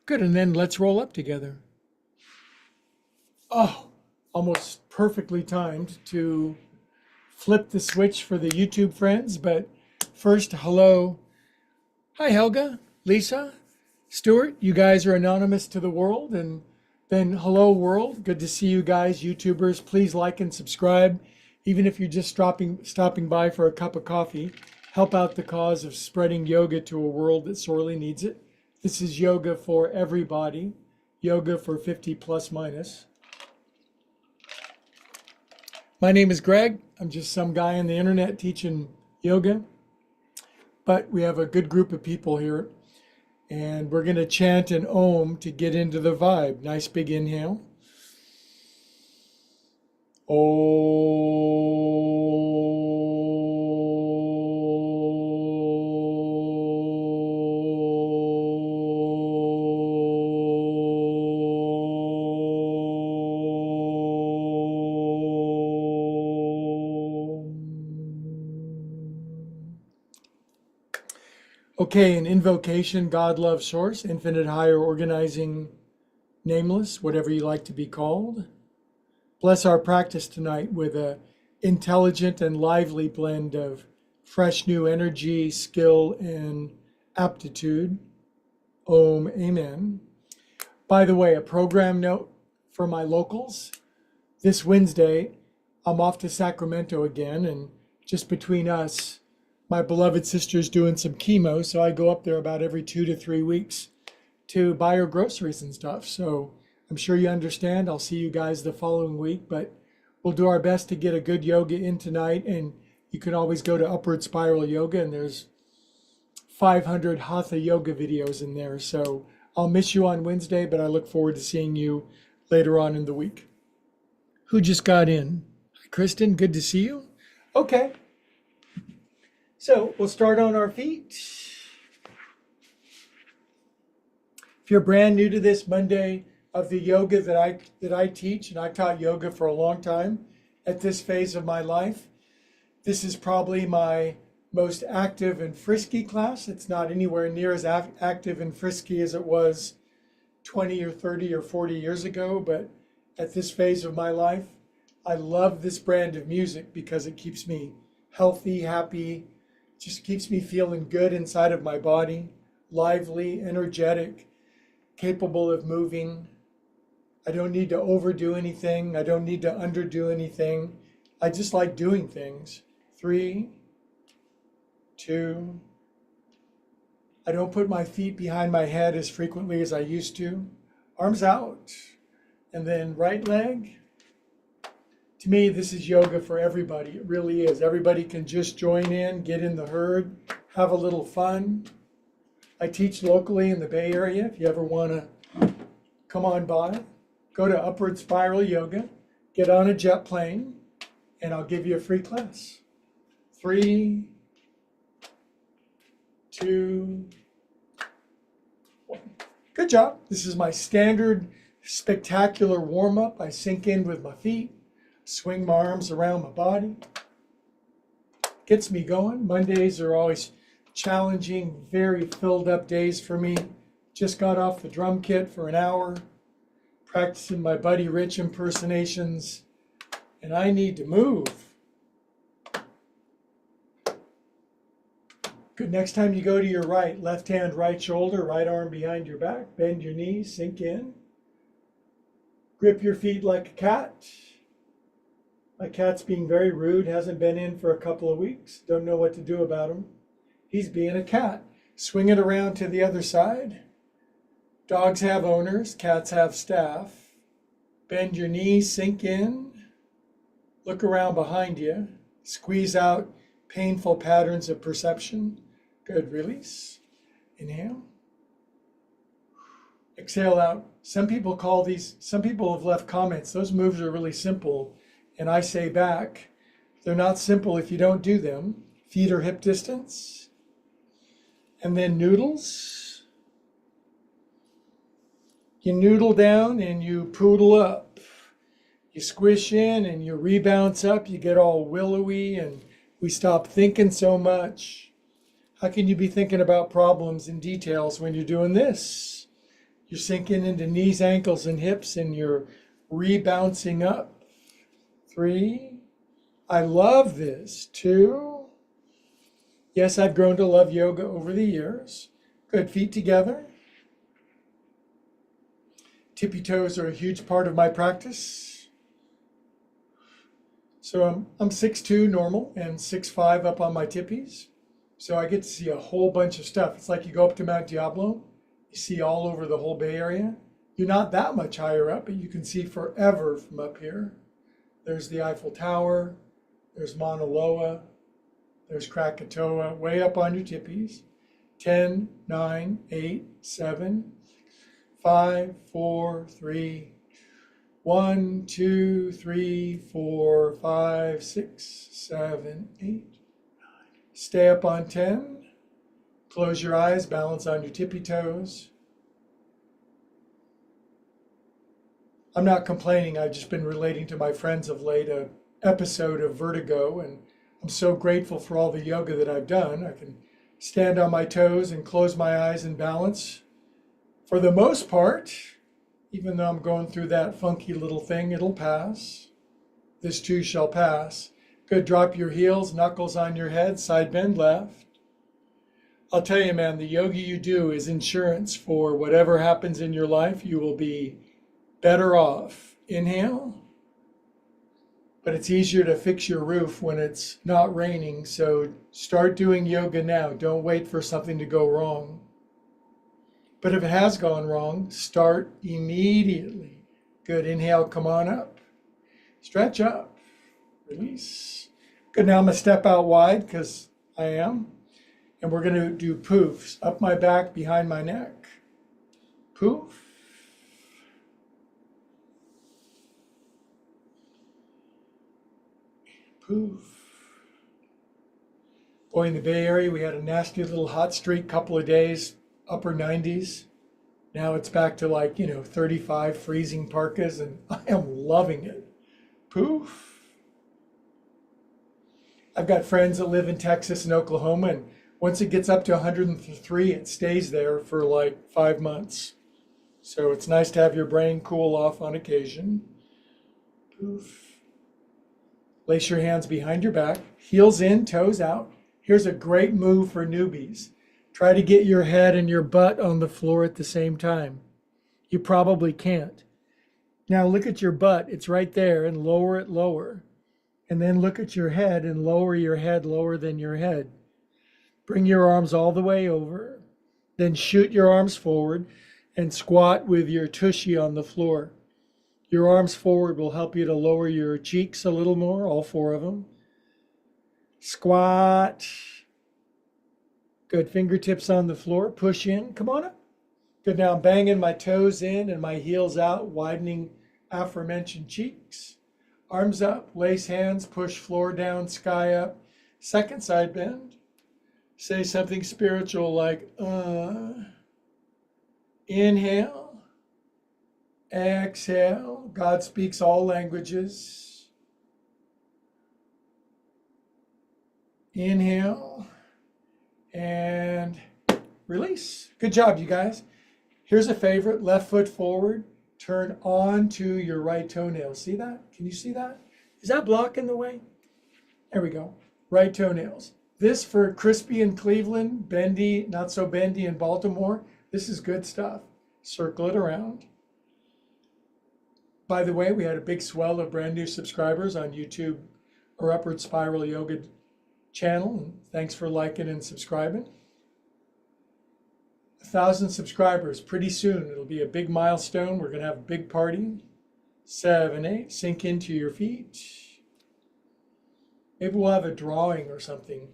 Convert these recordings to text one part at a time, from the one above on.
Good, and then let's roll up together. Oh, almost perfectly timed to flip the switch for the YouTube friends. But first, hello. Hi, Helga, Lisa, Stuart. You guys are anonymous to the world. And then hello, world. Good to see you guys, YouTubers. Please like and subscribe. Even if you're just stopping by for a cup of coffee, help out the cause of spreading yoga to a world that sorely needs it. This is yoga for everybody, yoga for 50 plus minus. My name is Greg. I'm just some guy on the internet teaching yoga, but we have a good group of people here, and we're going to chant an Om to get into the vibe. Nice big inhale. Okay, an invocation, God, love, source, infinite, higher, organizing, nameless, whatever you like to be called. Bless our practice tonight with a intelligent and lively blend of fresh new energy, skill, and aptitude. Om, amen. By the way, a program note for my locals. This Wednesday, I'm off to Sacramento again, and just between us, my beloved sister's doing some chemo, so I go up there about every 2 to 3 weeks to buy her groceries and stuff. So I'm sure you understand. I'll see you guys the following week, but we'll do our best to get a good yoga in tonight. And you can always go to Upward Spiral Yoga, and there's 500 Hatha yoga videos in there. So I'll miss you on Wednesday, but I look forward to seeing you later on in the week. Who just got in? Hi, Kristen, good to see you. Okay, so we'll start on our feet. If you're brand new to this Monday of the yoga that I teach, and I've taught yoga for a long time at this phase of my life, this is probably my most active and frisky class. It's not anywhere near as active and frisky as it was 20 or 30 or 40 years ago, but at this phase of my life, I love this brand of music because it keeps me healthy, happy, just keeps me feeling good inside of my body, lively, energetic, capable of moving. I don't need to overdo anything. I don't need to underdo anything. I just like doing things. 3, 2. I don't put my feet behind my head as frequently as I used to. Arms out. And then right leg. To me, this is yoga for everybody. It really is. Everybody can just join in, get in the herd, have a little fun. I teach locally in the Bay Area. If you ever want to come on by, go to Upward Spiral Yoga, get on a jet plane, and I'll give you a free class. 3, 2, 1. Good job. This is my standard spectacular warm-up. I sink in with my feet, swing my arms around my body. Gets me going. Mondays are always challenging, very filled up days for me. Just got off the drum kit for an hour, practicing my Buddy Rich impersonations, and I need to move. Good. Next time you go to your right, left hand, right shoulder, right arm behind your back, bend your knees, sink in. Grip your feet like a cat. My cat's being very rude, hasn't been in for a couple of weeks. Don't know what to do about him. He's being a cat. Swing it around to the other side. Dogs have owners, cats have staff. Bend your knees, sink in. Look around behind you. Squeeze out painful patterns of perception. Good, release. Inhale. Exhale out. Some people have left comments. Those moves are really simple. And I say back, they're not simple if you don't do them. Feet are hip distance. And then noodles. You noodle down and you poodle up. You squish in and you rebounce up. You get all willowy and we stop thinking so much. How can you be thinking about problems and details when you're doing this? You're sinking into knees, ankles, and hips, and you're rebouncing up. 3. I love this. 2. Yes, I've grown to love yoga over the years. Good. Feet together. Tippy toes are a huge part of my practice. So I'm 6'2" normal and 6'5" up on my tippies. So I get to see a whole bunch of stuff. It's like you go up to Mount Diablo, you see all over the whole Bay Area. You're not that much higher up, but you can see forever from up here. There's the Eiffel Tower, there's Mauna Loa, there's Krakatoa, way up on your tippies. 10, 9, 8, 7, 5, 4, 3, 1, 2, 3, 4, 5, 6, 7, 8. Stay up on 10. Close your eyes, balance on your tippy toes. I'm not complaining, I've just been relating to my friends of late an episode of vertigo, and I'm so grateful for all the yoga that I've done. I can stand on my toes and close my eyes and balance. For the most part, even though I'm going through that funky little thing, it'll pass. This too shall pass. Good. Drop your heels, knuckles on your head, side bend left. I'll tell you, man, the yoga you do is insurance for whatever happens in your life. You will be better off. Inhale. But it's easier to fix your roof when it's not raining. So start doing yoga now. Don't wait for something to go wrong. But if it has gone wrong, start immediately. Good. Inhale, come on up. Stretch up. Release. Good. Now I'm going to step out wide because I am. And we're going to do poofs up my back, behind my neck. Poof. Poof. Boy, in the Bay Area, we had a nasty little hot streak, couple of days, upper 90s. Now it's back to 35 freezing parkas, and I am loving it. Poof. I've got friends that live in Texas and Oklahoma, and once it gets up to 103, it stays there for 5 months. So it's nice to have your brain cool off on occasion. Poof. Place your hands behind your back, heels in, toes out. Here's a great move for newbies. Try to get your head and your butt on the floor at the same time. You probably can't. Now look at your butt, it's right there, and lower it lower. And then look at your head and lower your head lower than your head. Bring your arms all the way over. Then shoot your arms forward and squat with your tushy on the floor. Your arms forward will help you to lower your cheeks a little more, all 4 of them. Squat. Good. Fingertips on the floor. Push in. Come on up. Good. Now I'm banging my toes in and my heels out, widening aforementioned cheeks. Arms up, lace hands, push floor down, sky up. Second side bend. Say something spiritual like, Inhale. Exhale. God speaks all languages. Inhale. And release. Good job, you guys. Here's a favorite. Left foot forward. Turn onto your right toenail. See that? Can you see that? Is that block in the way? There we go. Right toenails. This for crispy in Cleveland, bendy, not so bendy in Baltimore. This is good stuff. Circle it around. By the way, we had a big swell of brand new subscribers on YouTube or Upward Spiral Yoga channel. And thanks for liking and subscribing. 1,000 subscribers pretty soon. It'll be a big milestone. We're going to have a big party. 7, 8. Sink into your feet. Maybe we'll have a drawing or something.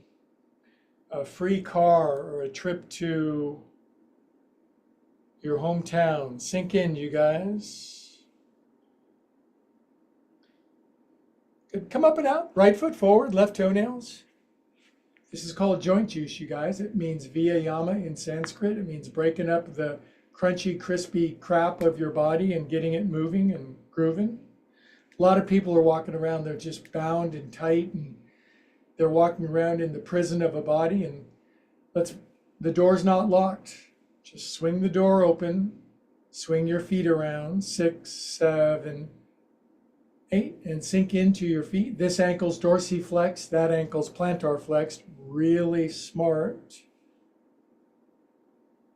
A free car or a trip to your hometown. Sink in, you guys. Good. Come up and out. Right foot forward, left toenails. This is called joint juice, you guys. It means viyama in Sanskrit. It means breaking up the crunchy, crispy crap of your body and getting it moving and grooving. A lot of people are walking around, they're just bound and tight, and they're walking around in the prison of a body, and the door's not locked. Just swing the door open, Swing your feet around, 6, 7, 8, and sink into your feet. This ankle's dorsiflexed, that ankle's plantar flexed. Really smart.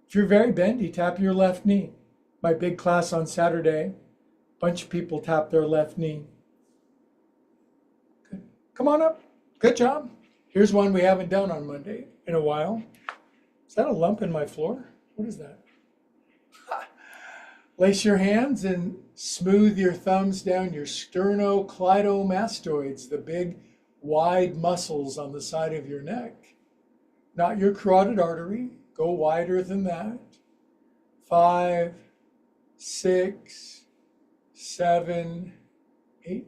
If you're very bendy, tap your left knee. My big class on Saturday, a bunch of people tap their left knee. Good. Come on up. Good job. Here's one we haven't done on Monday in a while. Is that a lump in my floor? What is that? Lace your hands and smooth your thumbs down your sternocleidomastoids, the big wide muscles on the side of your neck. Not your carotid artery. Go wider than that. 5, 6, 7, 8.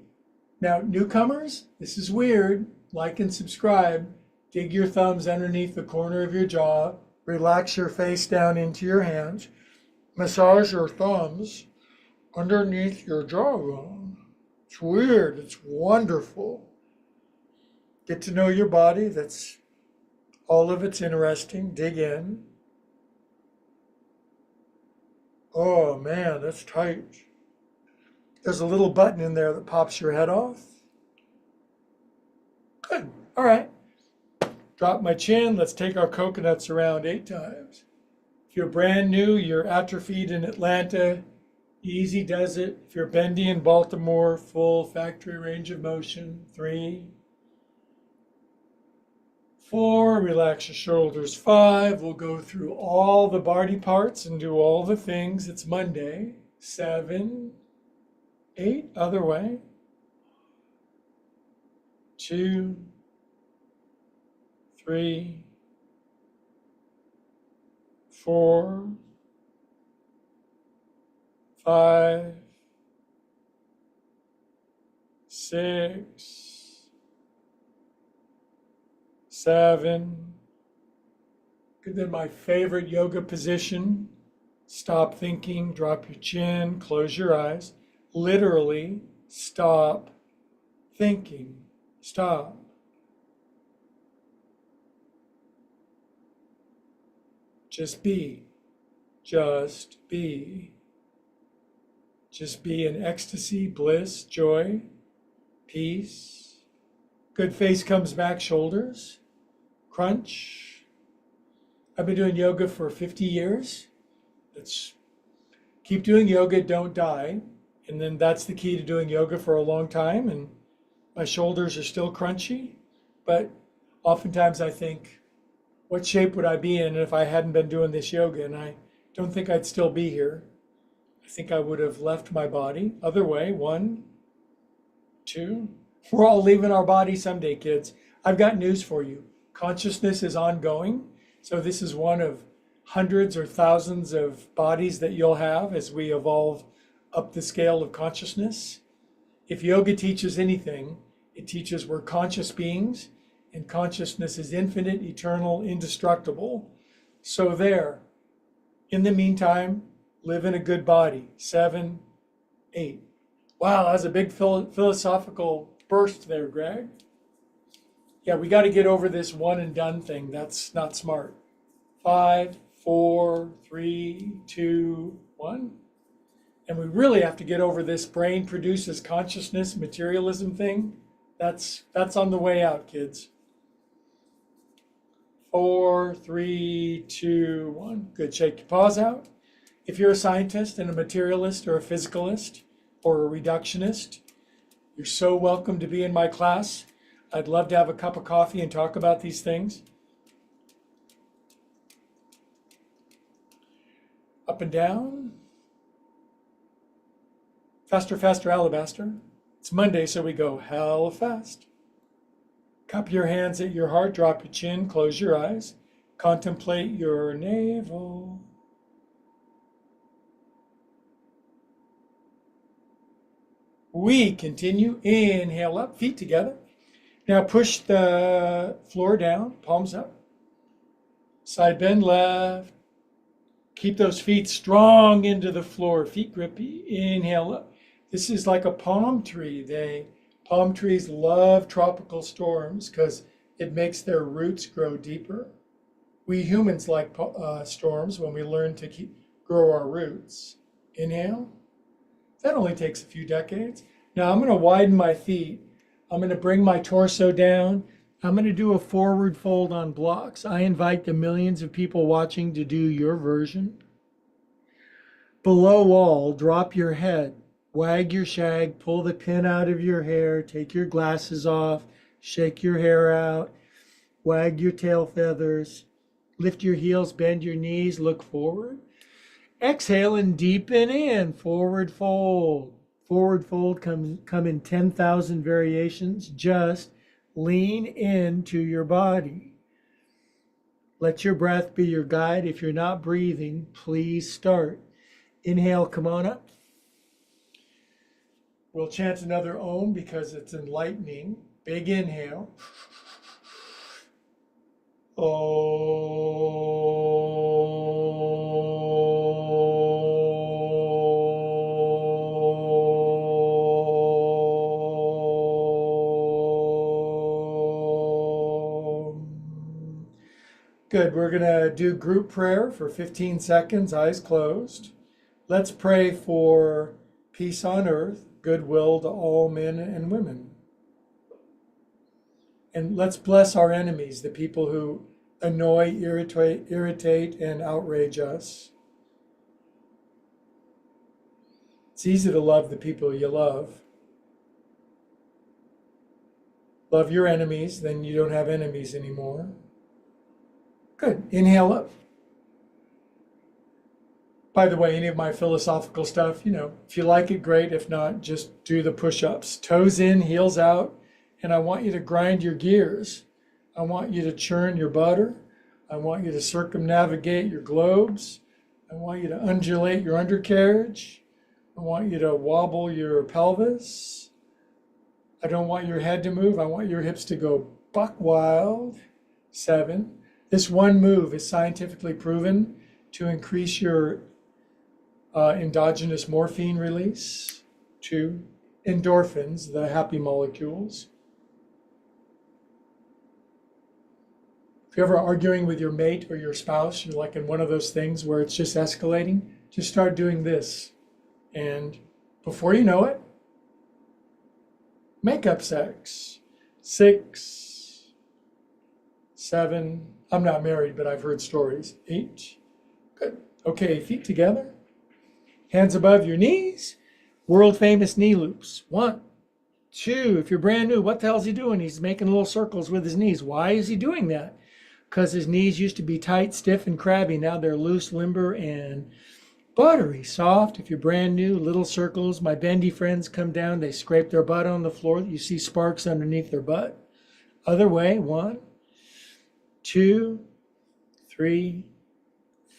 Now, newcomers, this is weird. Like and subscribe. Dig your thumbs underneath the corner of your jaw. Relax your face down into your hands. Massage your thumbs underneath your jawbone. It's weird. It's wonderful. Get to know your body. That's all of it's interesting. Dig in. Oh man, that's tight. There's a little button in there that pops your head off. Good. All right. Drop my chin. Let's take our coconuts around 8 times. If you're brand new, you're atrophied in Atlanta, easy does it. If you're bendy in Baltimore, full factory range of motion. 3, 4, relax your shoulders. 5, we'll go through all the body parts and do all the things. It's Monday. 7, 8, other way. 2, 3, 4, 5, 6, 7. Good. Then my favorite yoga position. Stop thinking, drop your chin, close your eyes. Literally, stop thinking. Stop. Just be. Just be. Just be in ecstasy, bliss, joy, peace. Good. Face comes back, shoulders. Crunch. I've been doing yoga for 50 years. Keep doing yoga, don't die. And then that's the key to doing yoga for a long time. And my shoulders are still crunchy. But oftentimes I think, what shape would I be in if I hadn't been doing this yoga? And I don't think I'd still be here. I think I would have left my body. Other way, 1, 2. We're all leaving our body someday, kids. I've got news for you. Consciousness is ongoing. So this is one of hundreds or thousands of bodies that you'll have as we evolve up the scale of consciousness. If yoga teaches anything, it teaches we're conscious beings. And consciousness is infinite, eternal, indestructible. So there. In the meantime, live in a good body. 7, 8. Wow, that was a big philosophical burst there, Greg. Yeah, we got to get over this one and done thing. That's not smart. 5, 4, 3, 2, 1. And we really have to get over this brain produces consciousness materialism thing. That's on the way out, kids. 4, 3, 2, 1. Good. Shake your paws out. If you're a scientist and a materialist or a physicalist or a reductionist, you're so welcome to be in my class. I'd love to have a cup of coffee and talk about these things. Up and down. Faster, faster, alabaster. It's Monday, so we go hella fast. Cup your hands at your heart, drop your chin, close your eyes. Contemplate your navel. We continue. Inhale up, feet together. Now push the floor down, palms up. Side bend left. Keep those feet strong into the floor, feet grippy. Inhale up. This is like a palm tree. Palm trees love tropical storms because it makes their roots grow deeper. We humans like storms when we learn to grow our roots. Inhale. That only takes a few decades. Now I'm going to widen my feet. I'm going to bring my torso down. I'm going to do a forward fold on blocks. I invite the millions of people watching to do your version. Below all, drop your head, wag your shag, pull the pin out of your hair, take your glasses off, shake your hair out, wag your tail feathers, lift your heels, bend your knees, look forward. Exhale and deepen in, forward fold. Forward fold come in 10,000 variations. Just lean into your body. Let your breath be your guide. If you're not breathing, please start. Inhale, come on up. We'll chant another Om because it's enlightening. Big inhale. Good. We're going to do group prayer for 15 seconds, eyes closed. Let's pray for peace on earth, goodwill to all men and women. And let's bless our enemies, the people who annoy, irritate, and outrage us. It's easy to love the people you love. Love your enemies, then you don't have enemies anymore. Good. Inhale up. By the way, any of my philosophical stuff, if you like it, great. If not, just do the push-ups. Toes in, heels out. And I want you to grind your gears. I want you to churn your butter. I want you to circumnavigate your globes. I want you to undulate your undercarriage. I want you to wobble your pelvis. I don't want your head to move. I want your hips to go buck wild. 7. This one move is scientifically proven to increase your endogenous morphine release. 2. Endorphins, the happy molecules. If you're ever arguing with your mate or your spouse, you're like in one of those things where it's just escalating, just start doing this. And before you know it, make up sex. 6, 7, I'm not married, but I've heard stories. 8, good. Okay, feet together, hands above your knees, world famous knee loops. 1, 2, if you're brand new, what the hell's he doing? He's making little circles with his knees. Why is he doing that? Because his knees used to be tight, stiff, and crabby. Now they're loose, limber, and buttery soft. If you're brand new, little circles. My bendy friends come down, they scrape their butt on the floor. You see sparks underneath their butt. Other way, 1, 2, 3,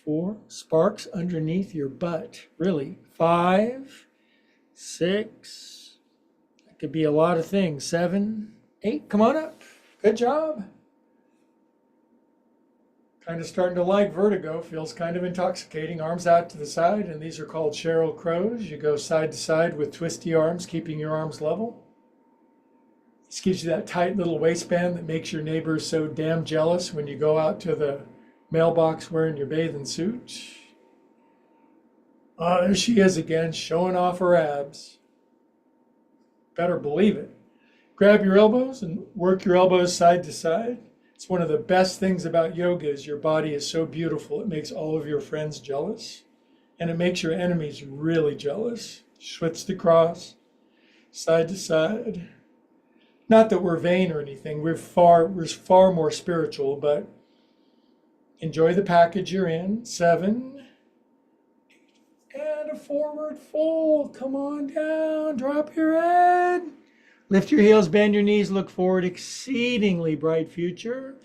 4. Sparks underneath your butt. Really. 5, 6. That could be a lot of things. 7, 8. Come on up. Good job. Kind of starting to like vertigo, feels kind of intoxicating. Arms out to the side, and these are called Sheryl Crows. You go side to side with twisty arms, keeping your arms level. This gives you that tight little waistband that makes your neighbors so damn jealous when you go out to the mailbox wearing your bathing suit. Oh, there she is again, showing off her abs. Better believe it. Grab your elbows and work your elbows side to side. It's one of the best things about yoga is your body is so beautiful. It makes all of your friends jealous, and it makes your enemies really jealous. Switch the cross, side to side. Not that we're vain or anything. We're far more spiritual, but enjoy the package you're in. 7, 8, and a forward fold. Come on down. Drop your head. Lift your heels, bend your knees, look forward. Exceedingly bright future.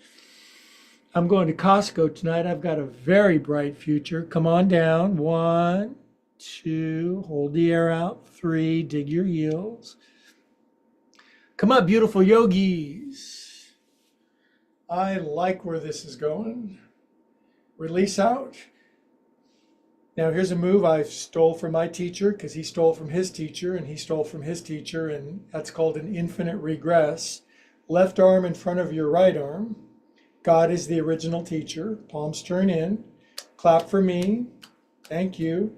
I'm going to Costco tonight. I've got a very bright future. Come on down. 1, 2, hold the air out. 3, dig your heels. Come up, beautiful yogis. I like where this is going. Release out. Now here's a move I stole from my teacher because he stole from his teacher and he stole from his teacher, and that's called an infinite regress. Left arm in front of your right arm. God is the original teacher. Palms turn in. Clap for me. Thank you.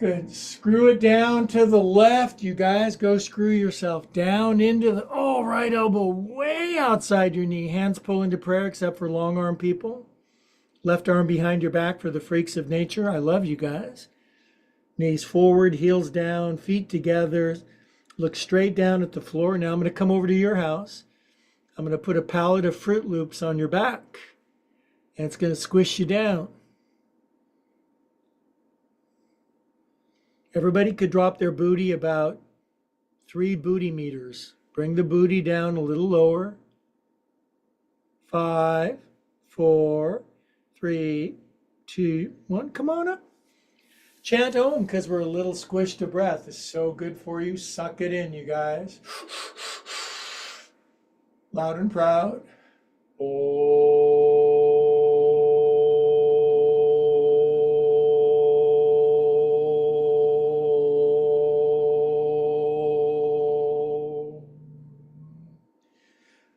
Good. Screw it down to the left. You guys go screw yourself down into the, oh, right elbow way outside your knee. Hands pull into prayer except for long arm people. Left arm behind your back for the freaks of nature. I love you guys. Knees forward, heels down, feet together. Look straight down at the floor. Now I'm going to come over to your house. I'm going to put a pallet of Fruit Loops on your back. And it's going to squish you down. Everybody could drop their booty about 3 booty meters. Bring the booty down a little lower. 5, 4, 3, 2, 1. Come on up. Chant Om because we're a little squished to breath. It's so good for you. Suck it in, you guys. Loud and proud.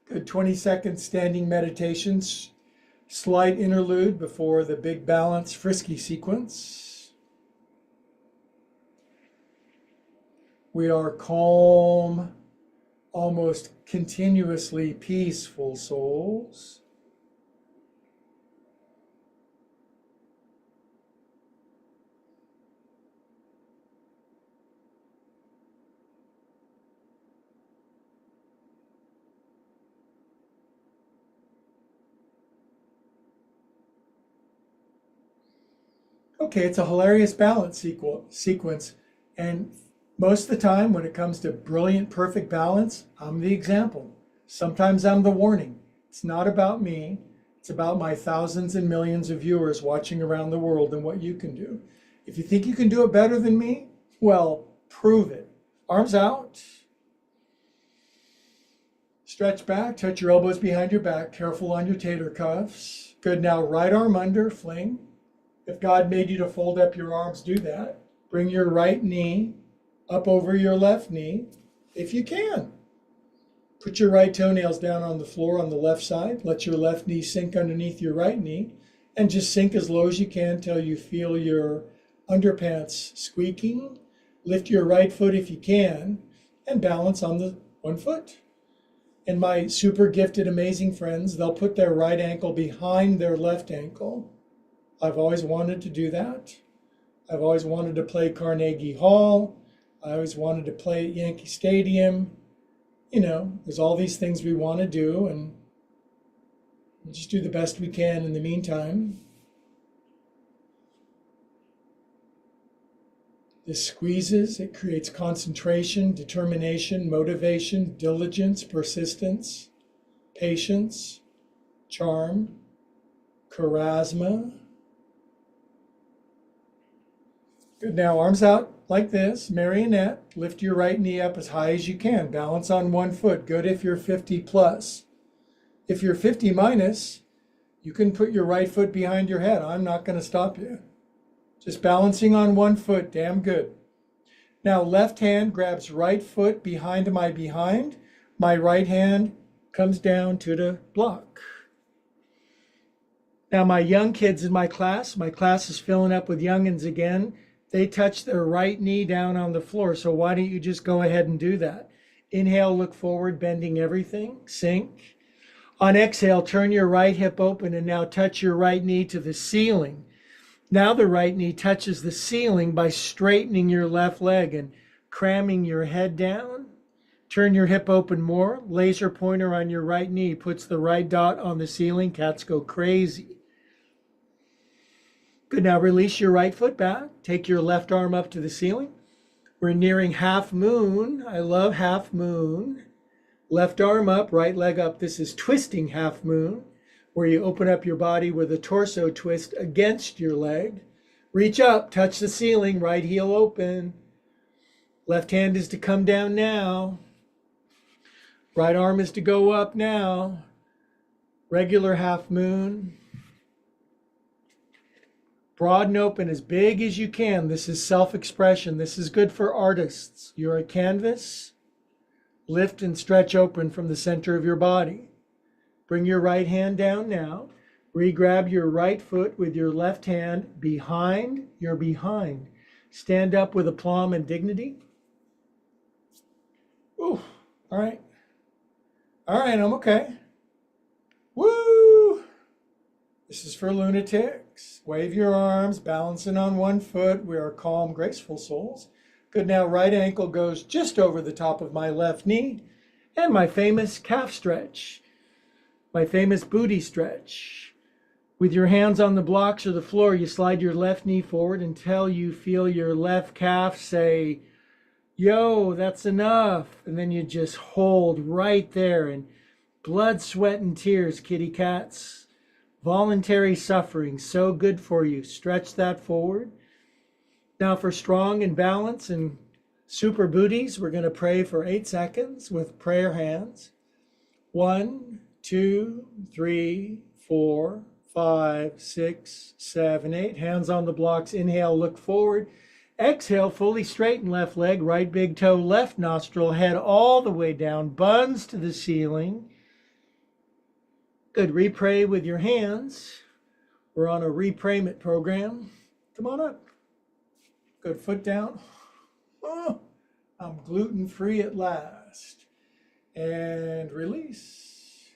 Good 20-second standing meditations. Slight interlude before the big balance frisky sequence. We are calm, almost continuously peaceful souls. Okay, it's a hilarious balance sequence. And most of the time, when it comes to brilliant, perfect balance, I'm the example. Sometimes I'm the warning. It's not about me. It's about my thousands and millions of viewers watching around the world and what you can do. If you think you can do it better than me, well, prove it. Arms out. Stretch back, touch your elbows behind your back. Careful on your tater cuffs. Good, now right arm under, fling. If God made you to fold up your arms, do that. Bring your right knee up over your left knee, if you can. Put your right toenails down on the floor on the left side. Let your left knee sink underneath your right knee, and just sink as low as you can till you feel your underpants squeaking. Lift your right foot if you can, and balance on the one foot. And my super gifted, amazing friends, they'll put their right ankle behind their left ankle. I've always wanted to do that. I've always wanted to play Carnegie Hall. I always wanted to play at Yankee Stadium. You know, there's all these things we want to do, and we'll just do the best we can in the meantime. This squeezes, it creates concentration, determination, motivation, diligence, persistence, patience, charm, charisma. Good, now arms out like this, marionette. Lift your right knee up as high as you can. Balance on one foot. Good if you're 50 plus. If you're 50 minus, you can put your right foot behind your head. I'm not going to stop you. Just balancing on one foot, damn good. Now left hand grabs right foot behind my behind. My right hand comes down to the block. Now my young kids in my class is filling up with youngins again. They touch their right knee down on the floor. So why don't you just go ahead and do that? Inhale, look forward, bending everything, sink. On exhale, turn your right hip open and now touch your right knee to the ceiling. Now the right knee touches the ceiling by straightening your left leg and cramming your head down. Turn your hip open more. Laser pointer on your right knee puts the right dot on the ceiling. Cats go crazy. Good, now release your right foot back. Take your left arm up to the ceiling. We're nearing half moon. I love half moon. Left arm up, right leg up. This is twisting half moon, where you open up your body with a torso twist against your leg. Reach up, touch the ceiling, right heel open. Left hand is to come down now. Right arm is to go up now. Regular half moon. Broad and open as big as you can. This is self-expression. This is good for artists. You're a canvas. Lift and stretch open from the center of your body. Bring your right hand down now. Re-grab your right foot with your left hand behind your behind. Stand up with aplomb and dignity. Ooh, all right. All right, I'm okay. Woo! This is for lunatics. Wave your arms, balancing on one foot. We are calm, graceful souls. Good, now right ankle goes just over the top of my left knee. And my famous calf stretch, my famous booty stretch. With your hands on the blocks or the floor, you slide your left knee forward until you feel your left calf say, yo, that's enough. And then you just hold right there, and blood, sweat, and tears, kitty cats. Voluntary suffering, so good for you. Stretch that forward. Now for strong and balance and super booties, we're going to pray for 8 seconds with prayer hands. 1, 2, 3, 4, 5, 6, 7, 8. Hands on the blocks. Inhale, look forward. Exhale, fully straighten left leg, right big toe, left nostril, head all the way down, buns to the ceiling. Good, repray with your hands. We're on a reprayment program. Come on up. Good, foot down. Oh, I'm gluten-free at last. And release.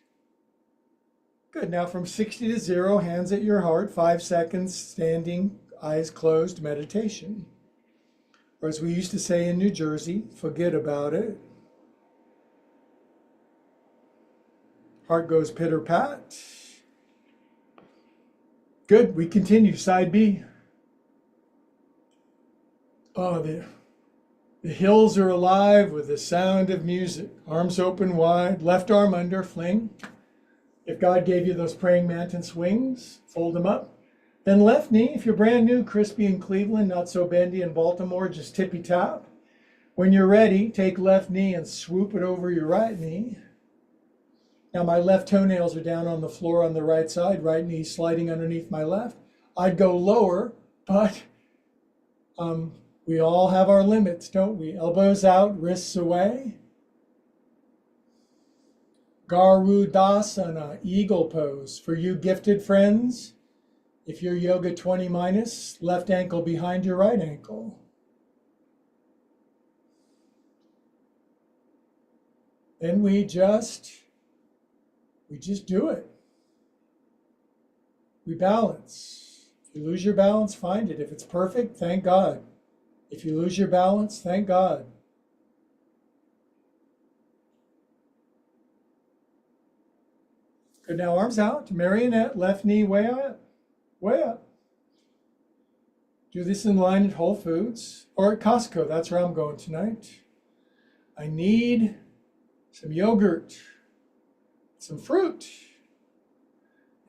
Good, now from 60 to 0, hands at your heart, 5 seconds, standing, eyes closed, meditation. Or as we used to say in New Jersey, forget about it. Heart goes pitter-pat. Good, we continue, side B. Oh, the hills are alive with the sound of music. Arms open wide, left arm under, fling. If God gave you those praying mantis wings, fold them up. Then left knee, if you're brand new, crispy in Cleveland, not so bendy in Baltimore, just tippy tap. When you're ready, take left knee and swoop it over your right knee. Now my left toenails are down on the floor on the right side, right knee sliding underneath my left. I'd go lower, but we all have our limits, don't we? Elbows out, wrists away. Garudasana, eagle pose. For you gifted friends, if you're yoga 20 minus, left ankle behind your right ankle. Then we just do it. We balance. If you lose your balance, find it. If it's perfect, thank God. If you lose your balance, thank God. Good, now arms out, marionette, left knee way up, way up. Do this in line at Whole Foods or at Costco. That's where I'm going tonight. I need some yogurt, some fruit,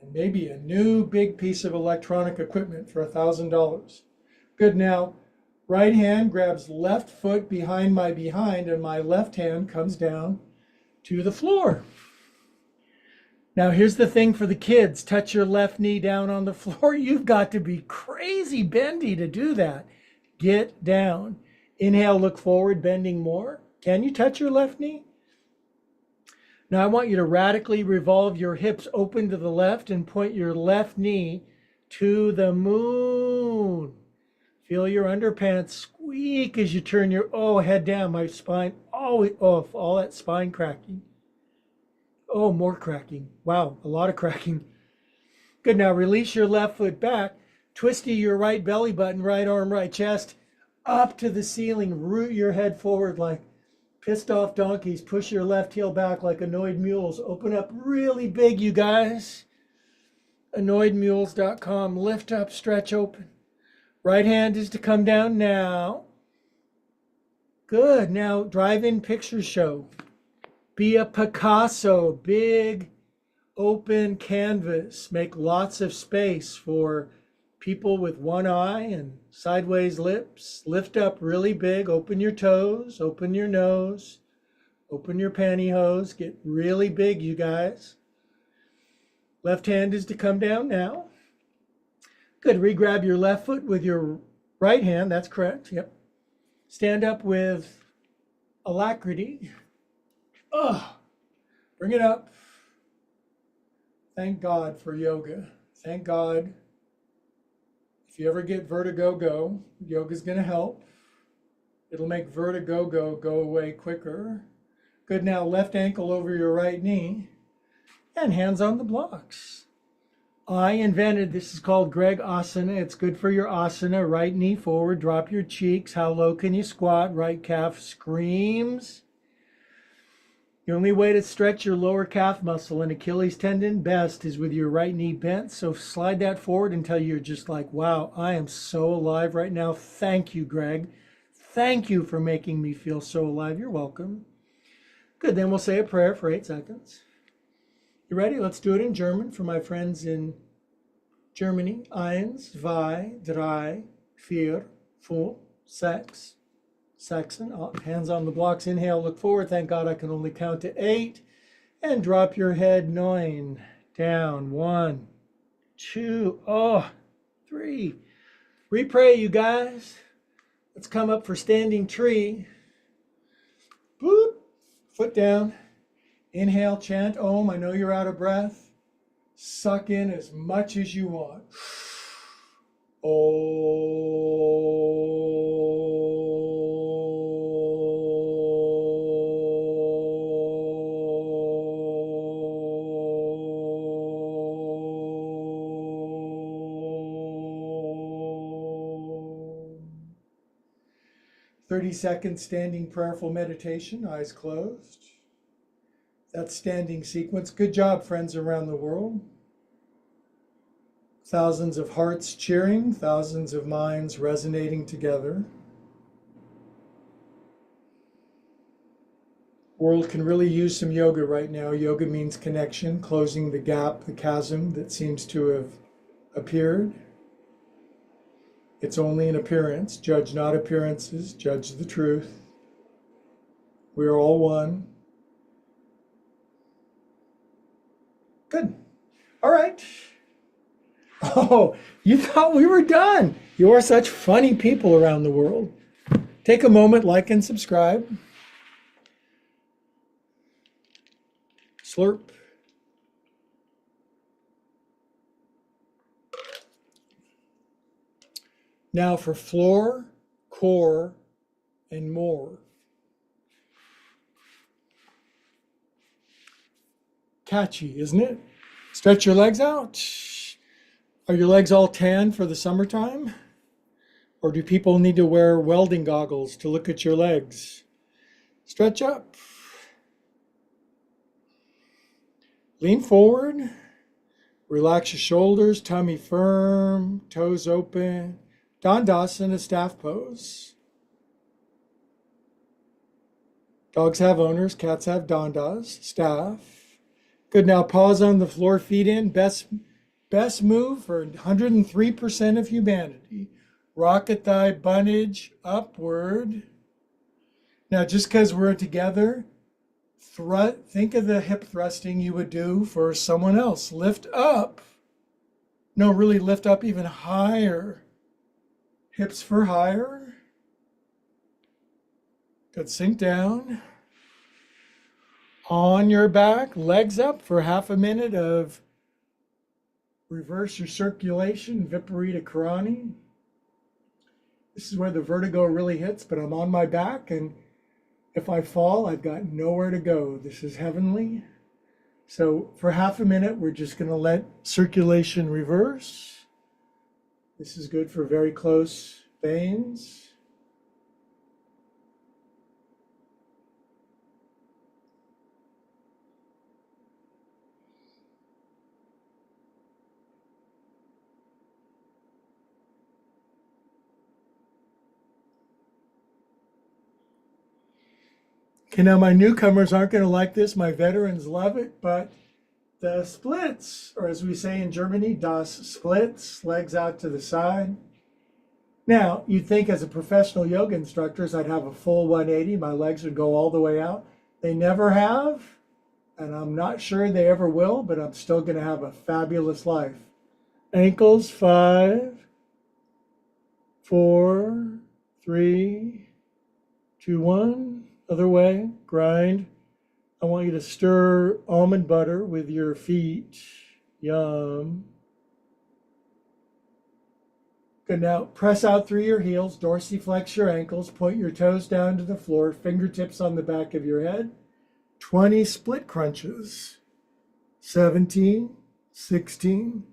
and maybe a new big piece of electronic equipment for $1,000. Good, now right hand grabs left foot behind my behind, and my left hand comes down to the floor. Now here's the thing for the kids, touch your left knee down on the floor. You've got to be crazy bendy to do that. Get down. Inhale, look forward, bending more. Can you touch your left knee? Now I want you to radically revolve your hips open to the left and point your left knee to the moon. Feel your underpants squeak as you turn your head down. My spine always off, all that spine cracking. Oh, more cracking. Wow, a lot of cracking. Good, now release your left foot back. Twisty your right belly button, right arm, right chest, up to the ceiling. Root your head forward like pissed off donkeys. Push your left heel back like annoyed mules. Open up really big, you guys. Annoyedmules.com. Lift up, stretch open. Right hand is to come down now. Good, now drive-in picture show. Be a Picasso, big open canvas. Make lots of space for people with one eye and sideways lips. Lift up really big, open your toes, open your nose, open your pantyhose. Get really big, you guys. Left hand is to come down now. Good, re-grab your left foot with your right hand, that's correct, yep. Stand up with alacrity. Bring it up. Thank God for yoga. Thank God. If you ever get vertigo, go. Yoga's going to help. It'll make vertigo go away quicker. Good. Now left ankle over your right knee and hands on the blocks. I invented, this is called Greg Asana. It's good for your asana. Right knee forward, drop your cheeks. How low can you squat? Right calf screams. The only way to stretch your lower calf muscle and Achilles tendon best is with your right knee bent. So slide that forward until you're just like, wow, I am so alive right now. Thank you, Greg. Thank you for making me feel so alive. You're welcome. Good, then we'll say a prayer for 8 seconds. You ready? Let's do it in German for my friends in Germany. 1, 2, 3, 4, 5, 6. Saxon, hands on the blocks. Inhale, look forward. Thank God I can only count to 8. And drop your head. 9. Down. 1, 2, 3. Repray, you guys. Let's come up for standing tree. Boop. Foot down. Inhale, chant Om. I know you're out of breath. Suck in as much as you want. Om. 30-second standing prayerful meditation, eyes closed. That standing sequence. Good job, friends around the world. Thousands of hearts cheering, thousands of minds resonating together. World can really use some yoga right now. Yoga means connection, closing the gap, the chasm that seems to have appeared. It's only an appearance. Judge not appearances, judge the truth. We are all one. Good. All right. Oh, you thought we were done. You are such funny people around the world. Take a moment, like and subscribe. Slurp. Now for floor, core, and more. Catchy, isn't it? Stretch your legs out. Are your legs all tan for the summertime? Or do people need to wear welding goggles to look at your legs? Stretch up. Lean forward. Relax your shoulders, tummy firm, toes open. Dandasana, staff pose. Dogs have owners, cats have dandas, staff. Good, now pause on the floor, feet in. Best move for 103% of humanity. Rocket thigh bunnage upward. Now, just because we're together, think of the hip thrusting you would do for someone else. Lift up. No, really lift up even higher. Hips for higher. Good, sink down. On your back, legs up for half a minute of reverse your circulation, Viparita Karani. This is where the vertigo really hits, but I'm on my back, and if I fall, I've got nowhere to go. This is heavenly. So for half a minute, we're just going to let circulation reverse. This is good for very close veins. Okay, now my newcomers aren't going to like this. My veterans love it, but the splits, or as we say in Germany, das splits, legs out to the side. Now, you'd think as a professional yoga instructor, I'd have a full 180. My legs would go all the way out. They never have, and I'm not sure they ever will, but I'm still going to have a fabulous life. Ankles, 5, 4, 3, 2, 1. Other way, grind. I want you to stir almond butter with your feet. Yum. Good. Now press out through your heels, dorsiflex your ankles, point your toes down to the floor, fingertips on the back of your head. 20 split crunches. 17, 16.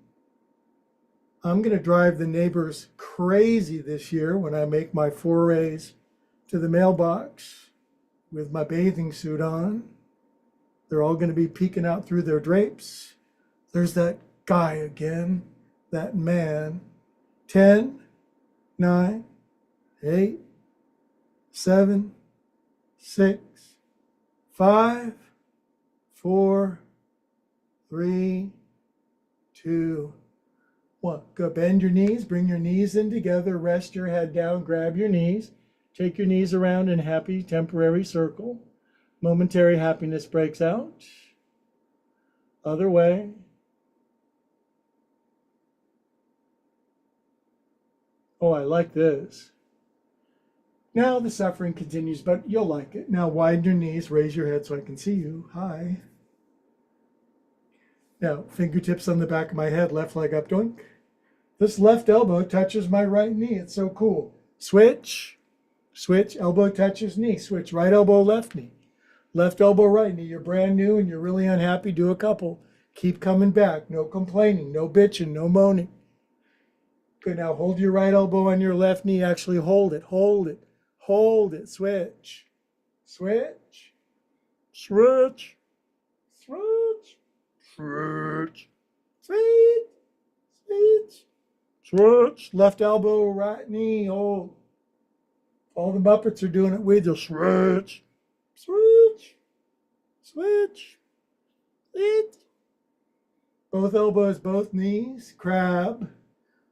I'm going to drive the neighbors crazy this year when I make my forays to the mailbox with my bathing suit on. They're all going to be peeking out through their drapes. There's that guy again, that man. 10, 9, 8, 7, 6, 5, 4, 3, 2, 1. Go bend your knees, bring your knees in together, rest your head down, grab your knees, take your knees around in happy temporary circle. Momentary happiness breaks out. Other way. Oh, I like this. Now the suffering continues, but you'll like it. Now widen your knees, raise your head so I can see you. Hi. Now, fingertips on the back of my head, left leg up, doink. This left elbow touches my right knee. It's so cool. Switch, switch, elbow touches knee. Switch, right elbow, left knee. Left elbow, right knee. You're brand new and you're really unhappy. Do a couple. Keep coming back. No complaining, no bitching, no moaning. Good. Now hold your right elbow on your left knee. Actually hold it, hold it, hold it. Switch, switch, switch, switch, switch, switch, switch, switch. Left elbow, right knee. Hold. All the Muppets are doing it with you. Switch, switch, switch, switch. Both elbows, both knees. Crab.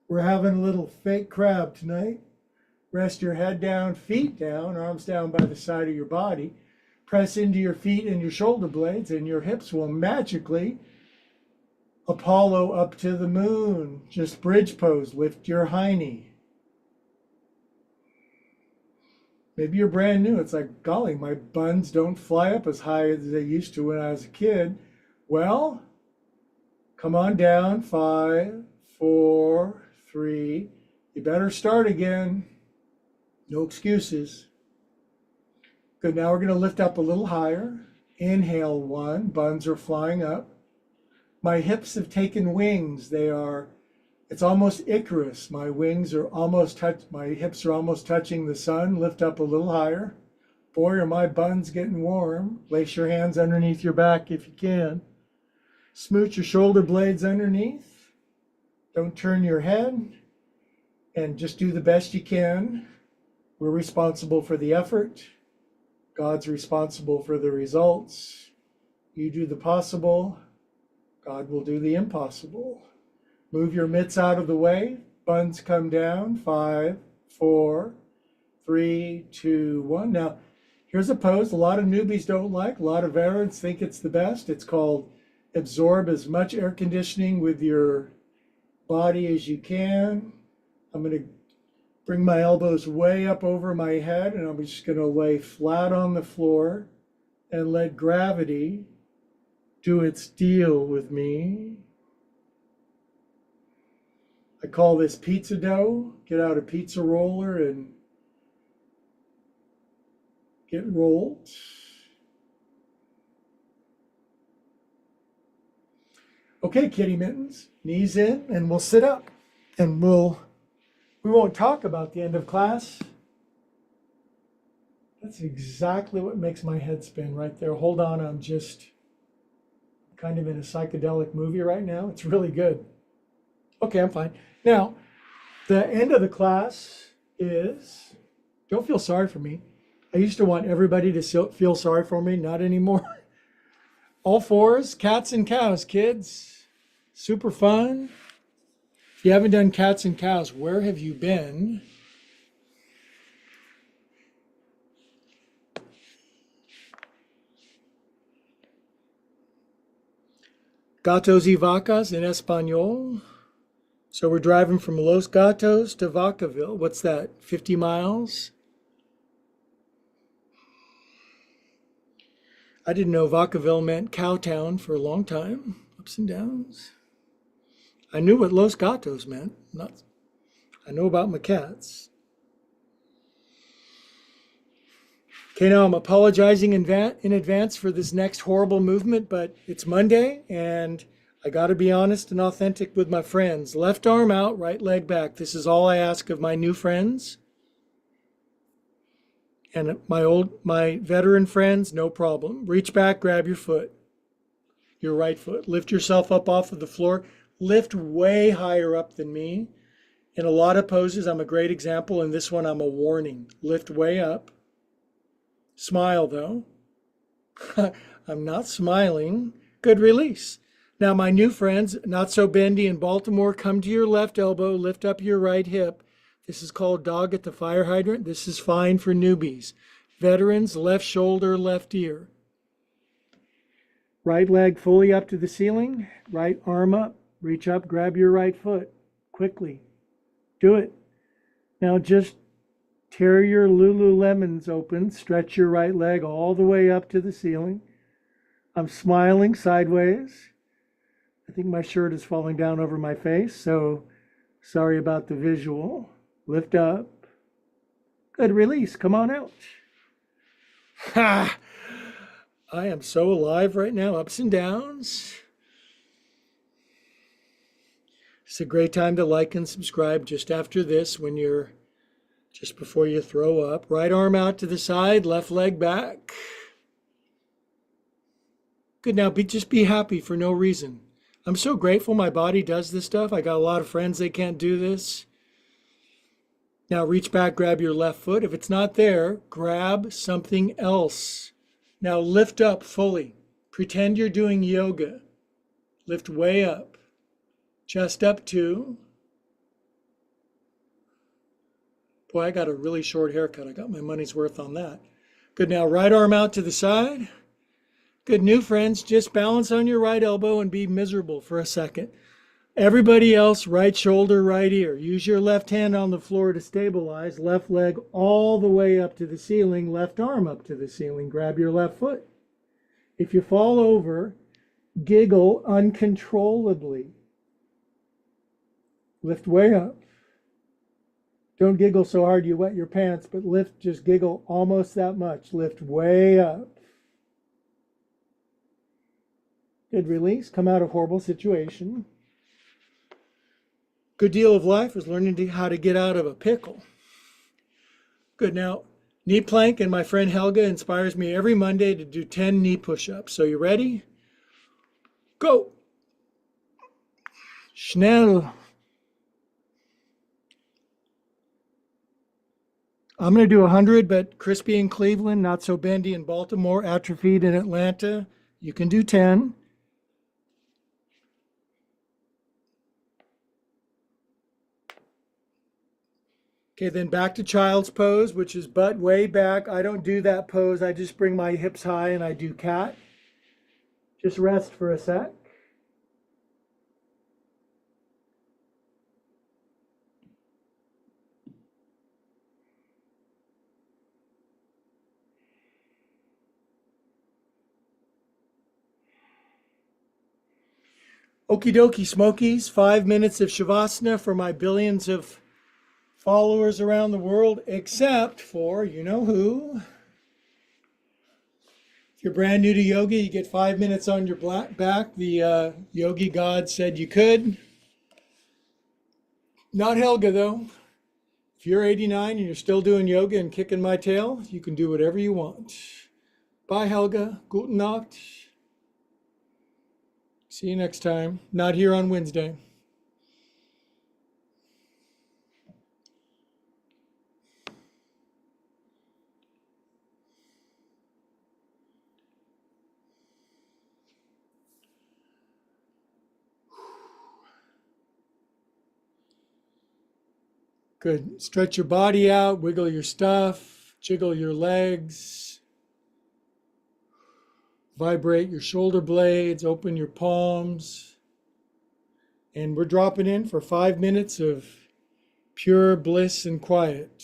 We're having a little fake crab tonight. Rest your head down, feet down, arms down by the side of your body. Press into your feet and your shoulder blades, and your hips will magically Apollo up to the moon. Just bridge pose. Lift your hiney. Maybe you're brand new. It's like, golly, my buns don't fly up as high as they used to when I was a kid. Well, come on down. 5, 4, 3. You better start again. No excuses. Good. Now we're going to lift up a little higher. Inhale 1. Buns are flying up. My hips have taken wings. It's almost Icarus. My wings are almost my hips are almost touching the sun. Lift up a little higher. Boy, are my buns getting warm. Place your hands underneath your back if you can. Smooch your shoulder blades underneath. Don't turn your head. And just do the best you can. We're responsible for the effort. God's responsible for the results. You do the possible. God will do the impossible. Move your mitts out of the way. Buns come down. 5, 4, 3, 2, 1. Now, here's a pose a lot of newbies don't like. A lot of veterans think it's the best. It's called absorb as much air conditioning with your body as you can. I'm going to bring my elbows way up over my head, and I'm just going to lay flat on the floor and let gravity do its deal with me. I call this pizza dough. Get out a pizza roller and get rolled. Okay, kitty mittens, knees in, and we'll sit up, and we won't talk about the end of class. That's exactly what makes my head spin right there. Hold on, I'm just kind of in a psychedelic movie right now. It's really good. Okay, I'm fine. Now, the end of the class is, don't feel sorry for me. I used to want everybody to feel sorry for me, not anymore. All fours, cats and cows, kids. Super fun. If you haven't done cats and cows, where have you been? Gatos y vacas in Espanol. So we're driving from Los Gatos to Vacaville. What's that, 50 miles? I didn't know Vacaville meant cowtown for a long time. Ups and downs. I knew what Los Gatos meant. I know about my cats. Okay, now I'm apologizing in advance for this next horrible movement, but it's Monday and I got to be honest and authentic with my friends. Left arm out, right leg back. This is all I ask of my new friends. And my veteran friends, no problem. Reach back, grab your foot, your right foot. Lift yourself up off of the floor. Lift way higher up than me. In a lot of poses, I'm a great example. In this one, I'm a warning. Lift way up. Smile though. I'm not smiling. Good release. Now, my new friends, not so bendy in Baltimore, come to your left elbow, lift up your right hip. This is called dog at the fire hydrant. This is fine for newbies. Veterans, left shoulder, left ear. Right leg fully up to the ceiling, right arm up. Reach up, grab your right foot quickly. Do it. Now just tear your Lululemons open, stretch your right leg all the way up to the ceiling. I'm smiling sideways. I think my shirt is falling down over my face, so sorry about the visual. Lift up. Good release. Come on out. Ha! I am so alive right now, ups and downs. It's a great time to like and subscribe just after this when you're just before you throw up. Right arm out to the side, left leg back. Good, now just be happy for no reason. I'm so grateful my body does this stuff. I got a lot of friends they can't do this. Now reach back, grab your left foot. If it's not there, grab something else. Now lift up fully. Pretend you're doing yoga. Lift way up. Chest up too. Boy, I got a really short haircut. I got my money's worth on that. Good, now right arm out to the side. Good, new friends, just balance on your right elbow and be miserable for a second. Everybody else, right shoulder, right ear. Use your left hand on the floor to stabilize. Left leg all the way up to the ceiling. Left arm up to the ceiling. Grab your left foot. If you fall over, giggle uncontrollably. Lift way up. Don't giggle so hard you wet your pants, but lift, just giggle almost that much. Lift way up. Good release. Come out of horrible situation. Good deal of life is learning how to get out of a pickle. Good, now knee plank, and my friend Helga inspires me every Monday to do 10 knee push-ups. So you ready? Go. Schnell. I'm going to do 100, but crispy in Cleveland, not so bendy in Baltimore, atrophied in Atlanta. You can do 10. Okay, then back to child's pose, which is butt way back. I don't do that pose. I just bring my hips high and I do cat. Just rest for a sec. Okie dokie, Smokies. 5 minutes of Shavasana for my billions of followers around the world, except for you know who. If you're brand new to yoga, you get 5 minutes on your back. The yogi god said you could. Not Helga, though. If you're 89 and you're still doing yoga and kicking my tail, you can do whatever you want. Bye, Helga. Guten Nacht. See you next time. Not here on Wednesday. Good. Stretch your body out, wiggle your stuff, jiggle your legs, vibrate your shoulder blades, open your palms. And we're dropping in for 5 minutes of pure bliss and quiet.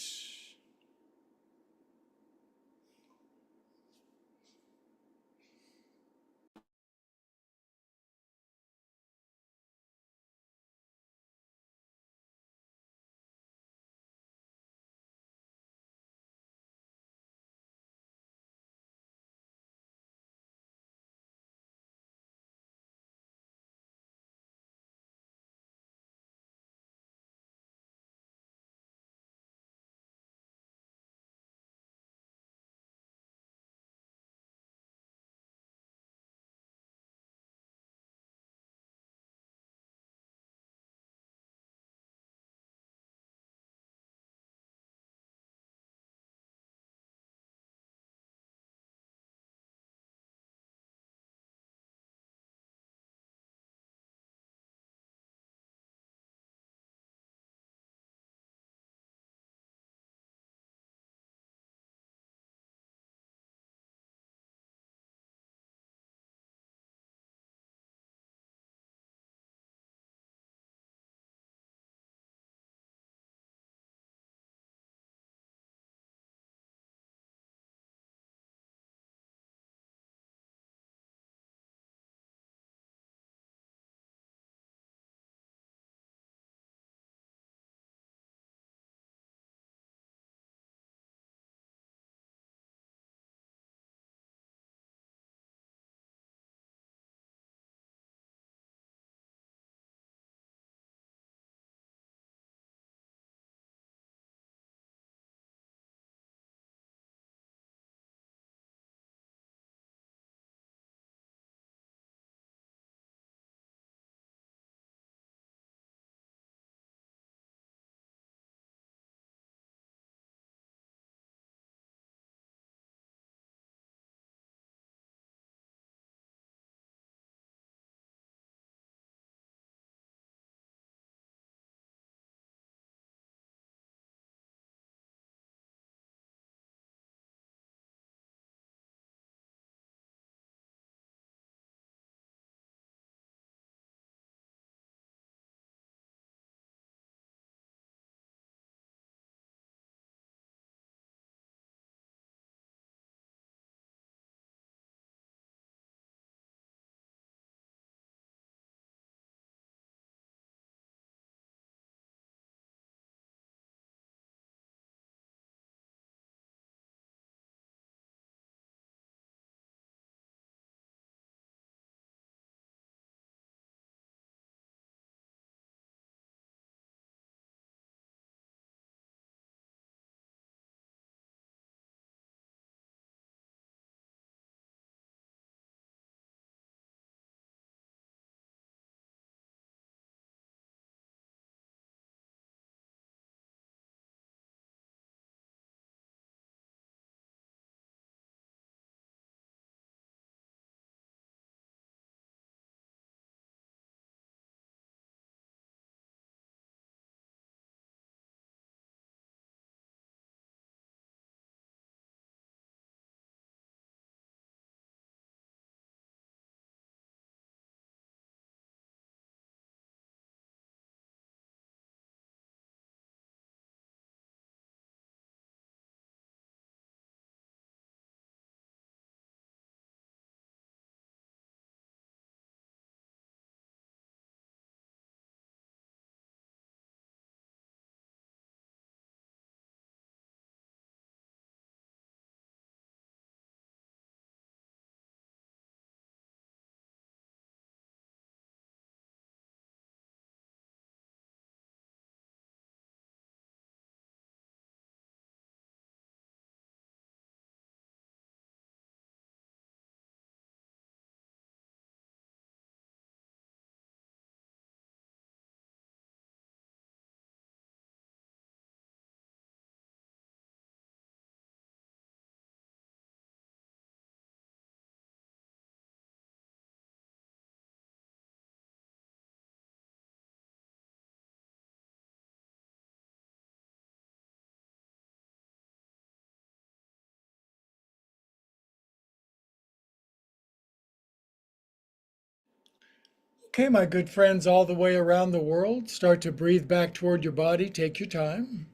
Okay, my good friends all the way around the world, start to breathe back toward your body. Take your time.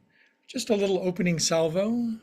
Just a little opening salvo.